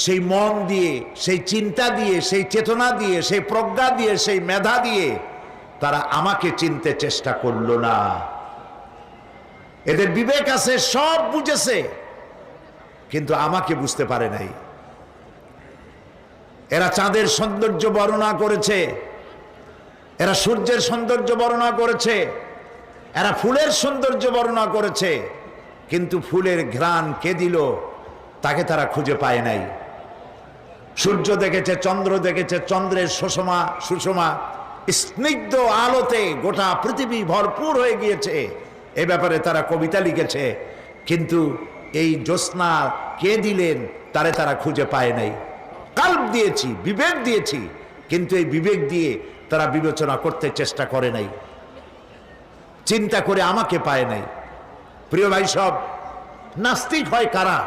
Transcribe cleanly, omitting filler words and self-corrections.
সেই মন দিয়ে, সেই চিন্তা দিয়ে, সেই চেতনা দিয়ে, সেই প্রজ্ঞা দিয়ে, সেই মেধা দিয়ে তারা আমাকে চিনতে চেষ্টা করলো না। এদের বিবেক আছে, সব বুঝেছে, কিন্তু আমাকে বুঝতে পারে নাই। এরা চাঁদের সৌন্দর্য বর্ণনা করেছে, এরা সূর্যের সৌন্দর্য বর্ণনা করেছে, এরা ফুলের সৌন্দর্য বর্ণনা করেছে, কিন্তু ফুলের ঘ্রাণ কে দিল তাকে তারা খুঁজে পায় নাই। সূর্য দেখেছে, চন্দ্র দেখেছে, চন্দ্রের সুষমা স্নিগ্ধ আলোতে গোটা পৃথিবী ভরপুর হয়ে গিয়েছে, এ ব্যাপারে তারা কবিতা লিখেছে, কিন্তু এই জ্যোৎস্না কে দিলেন তারে তারা খুঁজে পায় নাই। কাল্প দিয়েছি, বিবেক দিয়েছি, কিন্তু এই বিবেক দিয়ে তারা বিবেচনা করতে চেষ্টা করে নাই, চিন্তা করে আমাকে পায় নাই। প্রিয় ভাই, সব নাস্তিক হয় কারা?